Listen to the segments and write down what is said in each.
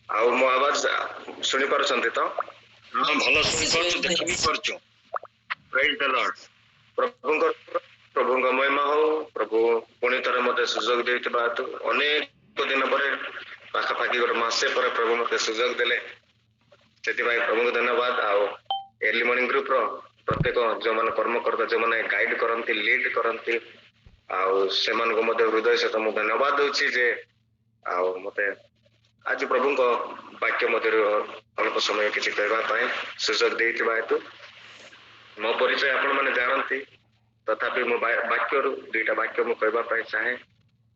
ଆଉ ମୋ ଆବାଜ ଶୁଣି ପାରୁଛନ୍ତି ତ? ହଁ ଭଲ ଶୁଣି ପାରୁଛୁ, ଦେଖି ବି ପାରୁଛୁ। ପ୍ରେଜ୍ ଦ ଲର୍ଡ। ପ୍ରଭୁଙ୍କ ମହିମା ହଉ। ପ୍ରଭୁ ପୁଣି ଥରେ ମତେ ସୁଯୋଗ ଦେଇଥିବା ହେତୁ ଅନେକ ଦିନ ପରେ ପାଖାପାଖି ଗୋଟେ ମାସେ ପରେ ପ୍ରଭୁ ମତେ ସୁଯୋଗ ଦେଲେ, ସେଥିପାଇଁ ପ୍ରଭୁଙ୍କୁ ଧନ୍ୟବାଦ। ଆଉ ଏର୍ଲି ମର୍ଣ୍ଣିଂ ଗ୍ରୁପର ପ୍ରତ୍ୟେକ ଯେଉଁମାନେ କର୍ମକର୍ତ୍ତା, ଯେଉଁମାନେ ଗାଇଡ କରନ୍ତି, ଲିଡ୍ କରନ୍ତି, ଆଉ ସେମାନଙ୍କୁ ମଧ୍ୟ ହୃଦୟ ସହିତ ମୁଁ ଧନ୍ୟବାଦ ଦଉଛି ଯେ ଆଉ ମତେ ଆଜି ପ୍ରଭୁଙ୍କ ବାକ୍ୟ ମଧ୍ୟରୁ ଅଳ୍ପ ସମୟ କିଛି କହିବା ପାଇଁ ସୁଯୋଗ ଦେଇଥିବା ହେତୁ। ମୋ ପରିଚୟ ଆପଣମାନେ ଜାଣନ୍ତି, ତଥାପି ମୋ ବାକ୍ୟରୁ ଦୁଇଟା ବାକ୍ୟ ମୁଁ କହିବା ପାଇଁ ଚାହେଁ,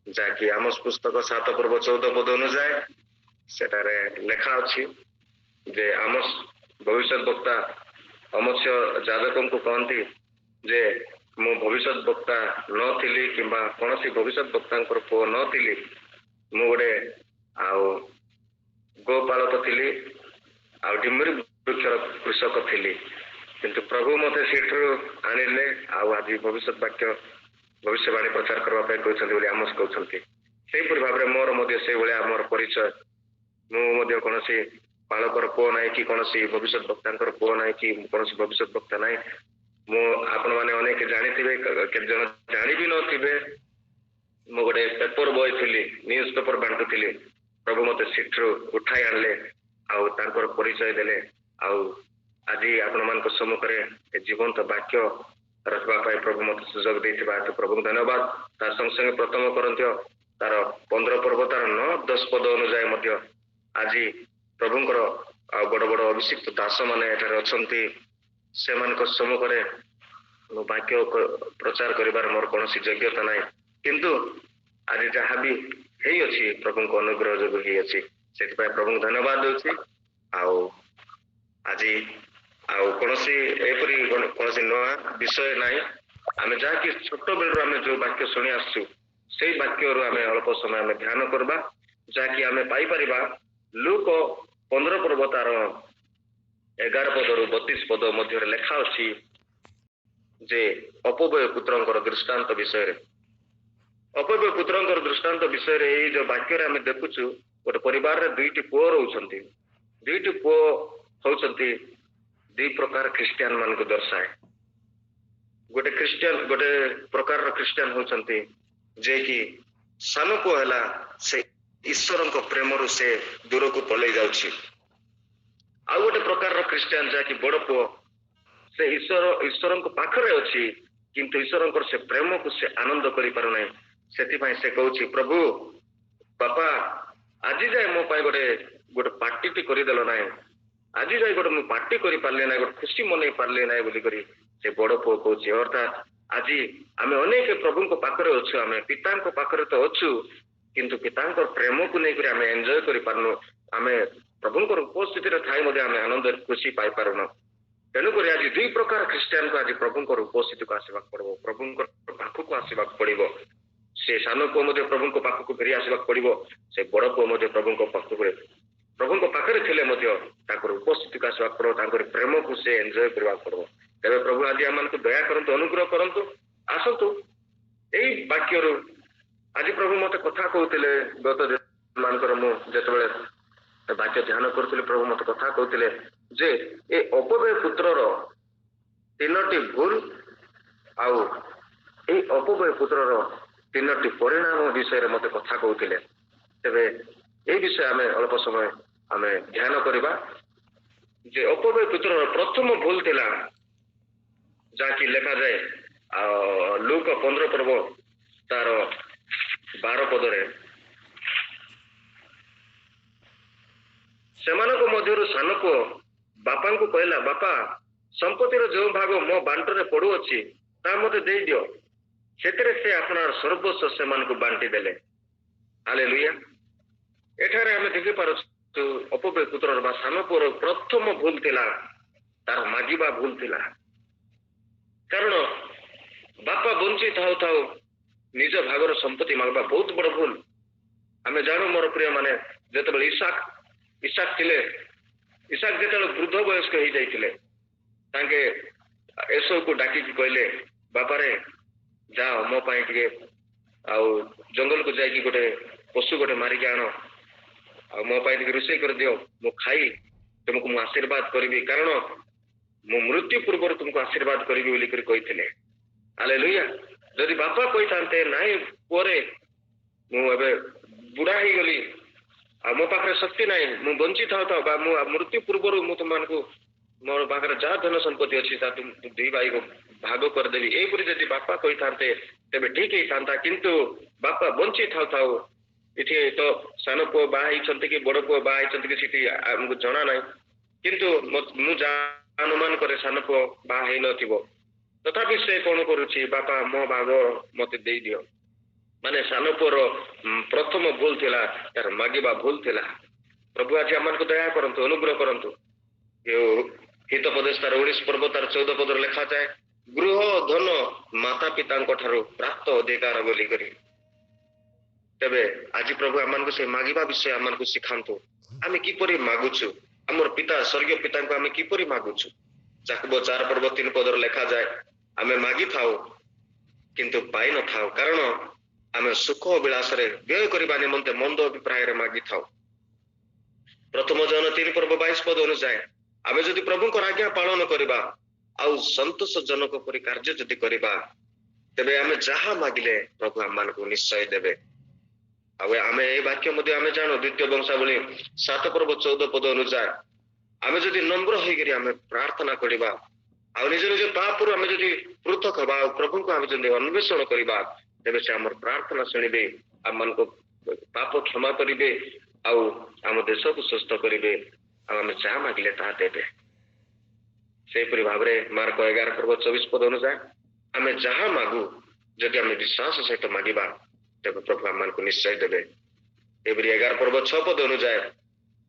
ଯାହାକି ଆମୋସ ପୁସ୍ତକ 7 ପର୍ବ 14 ପଦ ଅନୁଯାୟୀ ସେଠାରେ ଲେଖା ଅଛି ଯେ ଆମୋସ ଭବିଷ୍ୟତ ବକ୍ତା ଅମସ୍ୟ ଯାଜକଙ୍କୁ କହନ୍ତି ଯେ ମୁଁ ଭବିଷ୍ୟତ ବକ୍ତା ନଥିଲି କିମ୍ବା କୌଣସି ଭବିଷ୍ୟତ ବକ୍ତାଙ୍କର ପୁଅ ନଥିଲି, ମୁଁ ଗୋଟେ ଆଉ ଗୋପାଳକ ଥିଲି, ଆଉ ଡିମ୍ବରି ବୃକ୍ଷର କୃଷକ ଥିଲି, କିନ୍ତୁ ପ୍ରଭୁ ମତେ ସେଠୁ ଆଣିଲେ ଆଉ ଆଜି ଭବିଷ୍ୟତ ବାକ୍ୟ ଭବିଷ୍ୟବାଣୀ ପ୍ରଚାର କରିବା ପାଇଁ କହିଛନ୍ତି ବୋଲି ଆମୋସ କହୁଛନ୍ତି। ସେହିପରି ଭାବରେ ମୋର ମଧ୍ୟ ସେଇଭଳିଆ ମୋର ପରିଚୟ। ମୁଁ ମଧ୍ୟ କୌଣସି ପାଳକର ପୁଅ ନାହିଁ କି କୌଣସି ଭବିଷ୍ୟତ ବକ୍ତାଙ୍କର ପୁଅ ନାହିଁ କି କୌଣସି ଭବିଷ୍ୟତ ବକ୍ତା ନାହିଁ। ମୁଁ ଆପଣମାନେ ଅନେକ ଜାଣିଥିବେ, କେତେ ଜଣ ଜାଣି ବି ନଥିବେ, ମୁଁ ଗୋଟେ ପେପର ବୟ ଥିଲି, ନ୍ୟୁଜ ପେପର ବାଣ୍ଟୁଥିଲି। ପ୍ରଭୁ ମତେ ସେଠରୁ ଉଠାଇ ଆଣିଲେ ଆଉ ତାଙ୍କର ପରିଚୟ ଦେଲେ, ଆଉ ଆଜି ଆପଣମାନଙ୍କ ସମ୍ମୁଖରେ ଏ ଜୀବନ୍ତ ବାକ୍ୟ ରଖିବା ପାଇଁ ପ୍ରଭୁ ମତେ ସୁଯୋଗ ଦେଇଥିବା ହେତୁ ପ୍ରଭୁଙ୍କୁ ଧନ୍ୟବାଦ। ତା ସଙ୍ଗେ ସଙ୍ଗେ ପ୍ରଥମ କରନ୍ଥୀୟ ତାର 15 ପର୍ବ ତାର 9-10 ପଦ ଅନୁଯାୟୀ ମଧ୍ୟ ଆଜି ପ୍ରଭୁଙ୍କର ଆଉ ବଡ ବଡ ଅଭିଷିକ୍ତ ଦାସ ମାନେ ଏଠାରେ ଅଛନ୍ତି, ସେମାନଙ୍କ ସମ୍ମୁଖରେ ମୁଁ ବାକ୍ୟ ପ୍ରଚାର କରିବାର ମୋର କୌଣସି ଯୋଗ୍ୟତା ନାହିଁ, କିନ୍ତୁ ଆଜି ଯାହା ବି ହେଇଅଛି ପ୍ରଭୁଙ୍କ ଅନୁଗ୍ରହ ଯୋଗୁଁ ହେଇଅଛି, ସେଥିପାଇଁ ପ୍ରଭୁଙ୍କୁ ଧନ୍ୟବାଦ ଦଉଛି। ଆଉ ଆଜି ଆଉ କୌଣସି ଏପରି କୌଣସି ନୂଆ ବିଷୟ ନାହିଁ, ଆମେ ଯାହାକି ଛୋଟ ବେଳରୁ ଆମେ ଯୋଉ ବାକ୍ୟ ଶୁଣି ଆସୁଛୁ ସେଇ ବାକ୍ୟରୁ ଆମେ ଅଳ୍ପ ସମୟ ଆମେ ଧ୍ୟାନ କରିବା, ଯାହାକି ଆମେ ପାଇପାରିବା ଲୁକ 15 ପର୍ବ ତାର 11 ପଦରୁ 32 ପଦ ମଧ୍ୟରେ ଲେଖା ଅଛି ଯେ ଅପବ୍ୟୟ ପୁତ୍ରଙ୍କର ଦୃଷ୍ଟାନ୍ତ ବିଷୟରେ। ଅପବ୍ୟୟ ପୁତ୍ରଙ୍କର ଦୃଷ୍ଟାନ୍ତ ବିଷୟରେ ଏଇ ଯୋଉ ବାକ୍ୟରେ ଆମେ ଦେଖୁଛୁ, ଗୋଟେ ପରିବାରରେ ଦୁଇଟି ପୁଅ ରହୁଛନ୍ତି। ଦୁଇଟି ପୁଅ ହଉଛନ୍ତି ଦୁଇ ପ୍ରକାର ଖ୍ରୀଷ୍ଟିଆନ ମାନଙ୍କୁ ଦର୍ଶାଏ। ଗୋଟେ ଖ୍ରୀଷ୍ଟିଆନ, ଗୋଟେ ପ୍ରକାରର ଖ୍ରୀଷ୍ଟିଆନ ହଉଛନ୍ତି ଯେ କି ସାନ ପୁଅ ହେଲା ସେ ଈଶ୍ୱରଙ୍କ ପ୍ରେମରୁ ସେ ଦୂରକୁ ପଳେଇ ଯାଉଛି। ଆଉ ଗୋଟେ ପ୍ରକାରର ଖ୍ରୀଷ୍ଟିଆନ ଯାହାକି ବଡ ପୁଅ, ସେ ଈଶ୍ୱରଙ୍କ ପାଖରେ ଅଛି, କିନ୍ତୁ ଈଶ୍ୱରଙ୍କର ସେ ପ୍ରେମକୁ ସେ ଆନନ୍ଦ କରିପାରୁନାହିଁ। ସେଥିପାଇଁ ସେ କହୁଛି, ପ୍ରଭୁ ବାପା ଆଜି ଯାଏ ମୋ ପାଇଁ ଗୋଟେ ପାର୍ଟିଟି କରିଦେଲ ନାହିଁ, ଆଜି ଯାଏ ଗୋଟେ ମୁଁ ପାର୍ଟି କରିପାରିଲି ନାହିଁ, ଗୋଟେ ଖୁସି ମନେଇ ପାରିଲି ନାହିଁ ବୋଲିକରି ସେ ବଡ ପୁଅ କହୁଛି। ଅର୍ଥାତ୍ ଆଜି ଆମେ ଅନେକ ପ୍ରଭୁଙ୍କ ପାଖରେ ଅଛୁ, ଆମେ ପିତାଙ୍କ ପାଖରେ ତ ଅଛୁ, କିନ୍ତୁ ପିତାଙ୍କର ପ୍ରେମକୁ ନେଇକରି ଆମେ ଏନ୍ଜୟ କରିପାରୁନୁ, ଆମେ ପ୍ରଭୁଙ୍କର ଉପସ୍ଥିତିରେ ଥାଇ ମଧ୍ୟ ଆମେ ଆନନ୍ଦ ଖୁସି ପାଇପାରୁନୁ। ତେଣୁକରି ଆଜି ଦୁଇ ପ୍ରକାର ଖ୍ରୀଷ୍ଟିଆନକୁ ଆଜି ପ୍ରଭୁଙ୍କର ଉପସ୍ଥିତିକୁ ଆସିବାକୁ ପଡିବ, ପ୍ରଭୁଙ୍କର ପାଖକୁ ଆସିବାକୁ ପଡିବ। ସେ ସାନ ପୁଅ ମଧ୍ୟ ପ୍ରଭୁଙ୍କ ପାଖକୁ ଫେରି ଆସିବାକୁ ପଡିବ, ସେ ବଡ ପୁଅ ମଧ୍ୟ ପ୍ରଭୁଙ୍କ ପାଖରେ ଥିଲେ ମଧ୍ୟ ତାଙ୍କର ଉପସ୍ଥିତିକୁ ଆସିବାକୁ ପଡିବ, ତାଙ୍କର ପ୍ରେମକୁ ସେ ଏନ୍ଜୟ କରିବାକୁ ପଡିବ। ତେବେ ପ୍ରଭୁ ଆଜି ଆମମାନଙ୍କୁ ଦୟା କରନ୍ତୁ, ଅନୁଗ୍ରହ କରନ୍ତୁ। ଆସନ୍ତୁ ଏଇ ବାକ୍ୟରୁ ଆଜି ପ୍ରଭୁ ମତେ କଥା କହୁଥିଲେ, ଗତ ଦିନ ମାନଙ୍କର ମୁଁ ଯେତେବେଳେ ବାକ୍ୟ ଧ୍ୟାନ କରୁଥିଲି, ପ୍ରଭୁ ମତେ କଥା କହୁଥିଲେ ଯେ ଏ ଅପବ୍ୟୟ ପୁତ୍ରର 3ଟି ଭୁଲ ଆଉ ଏଇ ଅପବ୍ୟୟ ପୁତ୍ରର 3ଟି ପରିଣାମ ବିଷୟରେ ମତେ କଥା କହୁଥିଲେ। ତେବେ এই ବିଷୟ ଆମେ ଅଳ୍ପ ସମୟ ଆମେ ଧ୍ୟାନ କରିବା ଯେ ଅପବ୍ୟୟ ପୁତ୍ରର ପ୍ରଥମ ଭୁଲ ଥିଲା, ଯାହାକି ଲେଖାଯାଏ ଲୁକ 15 ପର୍ବ ତାର 12 ପଦରେ, ସେମାନଙ୍କ ମଧ୍ୟରୁ ସାନ ପୁଅ ବାପାଙ୍କୁ କହିଲା, ବାପା ସମ୍ପତ୍ତିର ଯେଉଁ ଭାଗ ମୋ ବାଣ୍ଟରେ ପଡୁଅଛି ତାହା ମୋତେ ଦେଇଦିଅ। ସେଥିରେ ସେ ଆପଣାର ସର୍ବସ୍ୱ ସେମାନଙ୍କୁ ବାଣ୍ଟି ଦେଲେ। ହାଲେଲୁୟା। ଏଠାରେ ଆମେ ଦେଖିପାରୁଛୁ ଅପବ୍ୟୟ ପୁତ୍ରର ବା ସାନ ପୁଅର ପ୍ରଥମ ଭୁଲ ଥିଲା ତାର ମାଗିବା ଭୁଲ ଥିଲା। କାରଣ ବାପା ବଞ୍ଚି ଥାଉ ଥାଉ ନିଜ ଭାଗର ସମ୍ପତ୍ତି ମାଗବା ବହୁତ ବଡ ଭୁଲ। ଆମେ ଜାଣୁ ମୋର ପ୍ରିୟ ମାନେ, ଯେତେବେଳେ ଇସାକ ଥିଲେ, ଇସାକ ଯେତେବେଳେ ବୃଦ୍ଧ ବୟସ୍କ ହେଇଯାଇଥିଲେ, ତାଙ୍କେ ଏସବୁକୁ ଡାକିକି କହିଲେ, ବାପାରେ ଯାଅ ମୋ ପାଇଁ ଟିକେ ଆଉ ଜଙ୍ଗଲକୁ ଯାଇକି ଗୋଟେ ପଶୁ ଗୋଟେ ମାରିକି ଆଣ, ଆଉ ମୋ ପାଇଁ ଟିକେ ରୋଷେଇ କରିଦିଅ, ମୁଁ ଖାଇ ତୁମକୁ ମୁଁ ଆଶୀର୍ବାଦ କରିବି, କାରଣ ମୁଁ ମୃତ୍ୟୁ ପୂର୍ବରୁ ତୁମକୁ ଆଶୀର୍ବାଦ କରିବି ବୋଲିକରି କହିଥିଲେ। ହାଲେଲୁୟା। ଯଦି ବାପା କହିଥାନ୍ତେ ନାଇଁ ପୁଅରେ ମୁଁ ଏବେ ବୁଢା ହେଇଗଲି ଆଉ ମୋ ପାଖରେ ଶକ୍ତି ନାହିଁ, ମୁଁ ବଞ୍ଚିଥାଉ ବା ମୁଁ ମୃତ୍ୟୁ ପୂର୍ବରୁ ମୁଁ ତୁମମାନଙ୍କୁ ମୋର ପାଖରେ ଯାହା ଧନ ସମ୍ପତ୍ତି ଅଛି ତା ଦୁଇ ଭାଇକୁ ଭାଗ କରିଦେବି, ଏଇପରି ଯଦି ବାପା କହିଥାନ୍ତେ ତେବେ ଠିକ ହେଇଥାନ୍ତା। କିନ୍ତୁ ବାପା ବଞ୍ଚି ଥାଉ ଥାଉ, ଏଠି ତ ସାନ ପୁଅ ବାହା ହେଇଛନ୍ତି କି ବଡ ପୁଅ ବାହା ହେଇଛନ୍ତି କି ସେଠି ଆମକୁ ଜଣା ନାହିଁ, କିନ୍ତୁ ମୁଁ ଯାହା ଅନୁମାନ କରେ ସାନ ପୁଅ ବାହା ହେଇନଥିବ। ତଥାପି ସେ କଣ କରୁଛି, ବାପା ମୋ ଭାଗ ମତେ ଦେଇଦିଅ। ମାନେ ସାନ ପୁଅର ପ୍ରଥମ ଭୁଲ ଥିଲା ତାର ମାଗିବା ଭୁଲ ଥିଲା। ପ୍ରଭୁ ଆଜି ଆମମାନଙ୍କୁ ଦୟା କରନ୍ତୁ, ଅନୁଗ୍ରହ କରନ୍ତୁ। ହିତୋପଦେଶ ତାର 19 ପର୍ବ ତାର 14 ପଦରେ ଲେଖାଯାଏ, ଗୃହ ଧନ ମାତା ପିତାଙ୍କ ଠାରୁ ପ୍ରାପ୍ତ ଅଧିକାର ବୋଲିକରି। ତେବେ ଆଜି ପ୍ରଭୁ ଆମମାନଙ୍କୁ ସେ ମାଗିବା ବିଷୟ ଆମମାନଙ୍କୁ ଶିଖାନ୍ତୁ। ଆମେ କିପରି ମାଗୁଛୁ, ଆମର ପିତା ସ୍ୱର୍ଗୀୟ ପିତାଙ୍କୁ ଆମେ କିପରି ମାଗୁଛୁ। ଯାକୋବ 4 ପର୍ବ 3 ପଦରେ ଲେଖାଯାଏ, ଆମେ ମାଗିଥାଉ କିନ୍ତୁ ପାଇନଥାଉ, କାରଣ ଆମେ ସୁଖ ବିଳାସରେ ବ୍ୟୟ କରିବା ନିମନ୍ତେ ମନ୍ଦ ଅଭିପ୍ରାୟରେ ମାଗିଥାଉ। ପ୍ରଥମ ଜନ 3 ପର୍ବ 22 ପଦ ଅନୁଯାୟୀ ଆମେ ଯଦି ପ୍ରଭୁଙ୍କର ଆଜ୍ଞା ପାଳନ କରିବା ଆଉ ସନ୍ତୋଷ ଜନକ ପରି କାର୍ଯ୍ୟ ଯଦି କରିବା, ତେବେ ଆମେ ଯାହା ମାଗିଲେ ପ୍ରଭୁ ଆମମାନଙ୍କୁ ନିଶ୍ଚୟ ଦେବେ। ଆଉ ଆମେ ଏଇ ବାକ୍ୟ ମଧ୍ୟ ଆମେ ଜାଣୁ, ଦ୍ୱିତୀୟ ବଂଶାବଳୀ 7 ପର୍ବ 14 ପଦ ଅନୁଯାୟୀ ଆମେ ଯଦି ନମ୍ର ହେଇକରି ଆମେ ପ୍ରାର୍ଥନା କରିବା ଆଉ ନିଜ ନିଜ ପାପରୁ ଆମେ ଯଦି ପୃଥକ ହେବା ଆଉ ପ୍ରଭୁଙ୍କୁ ଆମେ ଯଦି ଅନ୍ୱେଷଣ କରିବା, ତେବେ ସେ ଆମର ପ୍ରାର୍ଥନା ଶୁଣିବେ, ଆମମାନଙ୍କୁ ପାପ କ୍ଷମା କରିବେ ଆଉ ଆମ ଦେଶକୁ ସୁସ୍ଥ କରିବେ ଆଉ ଆମେ ଯାହା ମାଗିଲେ ତାହା ଦେବେ। ସେହିପରି ଭାବରେ ମାର୍କ 11 ପର୍ବ 24 ପଦ ଅନୁଯାୟୀ ଆମେ ଯାହା ମାଗୁ ଯଦି ଆମେ ବିଶ୍ୱାସ ସହିତ ମାଗିବା, ତେବେ ପ୍ରଭୁ ଆମମାନଙ୍କୁ ନିଶ୍ଚୟ ଦେବେ। ଏପରି 11 ପର୍ବ 6 ପଦ ଅନୁଯାୟୀ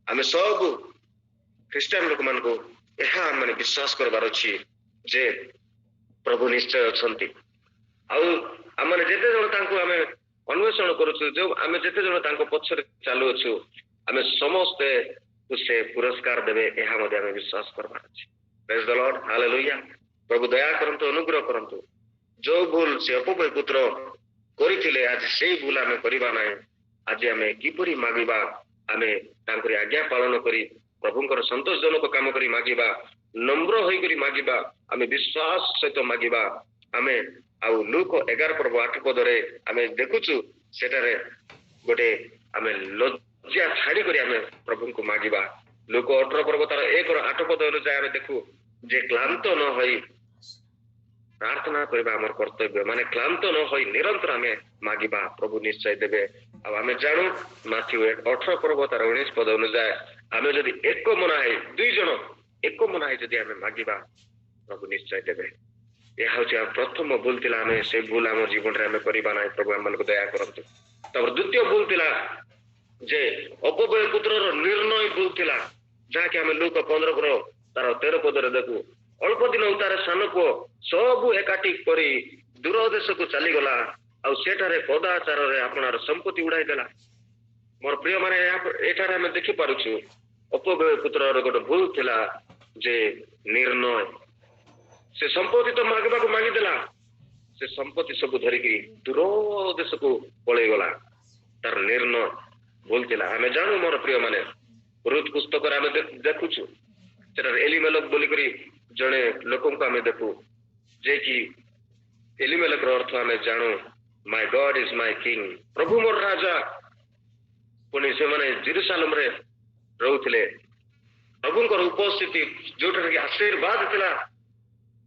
ଆମେ ସବୁ ଖ୍ରୀଷ୍ଟିଆନ ଲୋକମାନଙ୍କୁ ଏହା ମାନେ ବିଶ୍ୱାସ କରିବାର ଅଛି ଯେ ପ୍ରଭୁ ନିଶ୍ଚୟ ଅଛନ୍ତି। ଆଉ ଆମେ ଯେତେ ଜଣ ତାଙ୍କୁ ଆମେ ଅନ୍ୱେଷଣ କରୁଛୁ, ଯୋଉ ଆମେ ଯେତେ ଜଣ ତାଙ୍କ ପଛରେ ଚାଲୁଅଛୁ, ଆମେ ସମସ୍ତେ ସେ ପୁରସ୍କାର ଦେବେ, ଏହା ମଧ୍ୟ ଆମେ ବିଶ୍ୱାସ କରିବାର ଅଛି। ପ୍ରେଜ୍ ଦ ଲର୍ଡ, ହାଲେଲୁୟା। ପ୍ରଭୁ ଦୟା କରନ୍ତୁ, ଅନୁଗ୍ରହ କରନ୍ତୁ। ଯୋଉ ଭୁଲ ସେ ଅପବୟ ପୁତ୍ର କରିଥିଲେ ଆଜି ସେଇ ଭୁଲ ଆମେ କରିବା ନାହିଁ। ଆଜି ଆମେ କିପରି ମାଗିବା, ଆମେ ତାଙ୍କରି ଆଜ୍ଞା ପାଳନ କରି ପ୍ରଭୁଙ୍କର ସନ୍ତୋଷଜନକ କାମ କରି ମାଗିବା, ନମ୍ର ହୋଇକରି ମାଗିବା, ଆମେ ବିଶ୍ୱାସ ସହିତ ମାଗିବା। ଆମେ ଆଉ ଲୁକ 11 ପର୍ବ 8 ପଦରେ ଆମେ ଦେଖୁଛୁ, ସେଠାରେ ଗୋଟେ ଆମେ ଲଜ୍ଜା ଛାଡି କରି ଆମେ ପ୍ରଭୁଙ୍କୁ ମାଗିବା। ଲୁକ 18 ପର୍ବ ତାର 1-8 ପଦ ଅନୁଯାୟୀ ଆମେ ଦେଖୁ ଯେ କ୍ଳାନ୍ତ ନ ହୋଇ ପ୍ରାର୍ଥନା କରିବା ଆମର କର୍ତ୍ତବ୍ୟ, ମାନେ କ୍ଳାନ୍ତ ନ ହୋଇ ନିରନ୍ତର ଆମେ ମାଗିବା, ପ୍ରଭୁ ନିଶ୍ଚୟ ଦେବେ। ଆଉ ଆମେ ଜାଣୁ ମାଥ୍ୟୁ 18 ପର୍ବ ତାର 19 ପଦ ଅନୁଯାୟୀ ଆମେ ଯଦି ଏକ ମନା ହେଇ 2 ଜଣ ଏକ ମନା ହେଇ ଯଦି ଆମେ ମାଗିବା, ପ୍ରଭୁ ନିଶ୍ଚୟ ଦେବେ। ଏହା ହଉଛି ଆମ ପ୍ରଥମ ଭୁଲ ଥିଲା, ଆମେ ସେ ଭୁଲ ଆମ ଜୀବନରେ ଆମେ କରିବା ନାହିଁ। ପ୍ରଭୁ ଆମମାନଙ୍କୁ ଦୟା କରନ୍ତୁ। ତାପରେ ଦ୍ୱିତୀୟ ଭୁଲ ଥିଲା ଯେ ଅପବୟ ପୁତ୍ରର ନିର୍ଣ୍ଣୟ ଭୁଲ ଥିଲା, ଯାହାକି ଆମେ ଲୁକ 15 ପର୍ବ ତାର 13 ପଦରେ ଦେଖୁ। ଅଳ୍ପ ଦିନ ତାର ସାନ ପୁଅ ସବୁ ଏକାଠି କରି ଦୂର ଦେଶକୁ ଚାଲିଗଲା ଆଉ ସେଠାରେ ପଦାଚାରରେ ଆପଣାର ସମ୍ପତ୍ତି ଉଡାଇ ଦେଲା। ମୋର ପ୍ରିୟ ମାନେ, ଏଠାରେ ଆମେ ଦେଖିପାରୁଛୁ ଅପବୟ ପୁତ୍ରର ଗୋଟେ ଭୁଲ ଥିଲା ଯେ ନିର୍ଣ୍ଣୟ। ସେ ସମ୍ପତ୍ତି ତ ମାଗିବାକୁ ମାଗିଦେଲା, ସେ ସମ୍ପତ୍ତି ସବୁ ଧରିକି ଦୂର ଦେଶକୁ ପଳେଇଗଲା। ତାର ନିର୍ଣ୍ଣୟ ଭୁଲ ଥିଲା। ଆମେ ଜାଣୁ ମୋର ପ୍ରିୟ ମାନେ, ରୁଥ ପୁସ୍ତକରେ ଆମେ ଦେଖୁଛୁ, ସେଠାରେ ଏଲିମେଲକ ବୋଲିକରି ଜଣେ ଲୋକଙ୍କୁ ଆମେ ଦେଖୁ, ଯେ କି ଏଲିମେଲକର ଅର୍ଥ ଆମେ ଜାଣୁ ମାଇ ଗଡ୍ ଇଜ ମାଇ କିଙ୍ଗ, ପ୍ରଭୁ ମୋର ରାଜା। ପୁଣି ସେମାନେ ଜେରୁସାଲେମରେ ରହୁଥିଲେ। ପ୍ରଭୁଙ୍କର ଉପସ୍ଥିତି ଯୋଉଠାରେ କି ଆଶୀର୍ବାଦ ଥିଲା,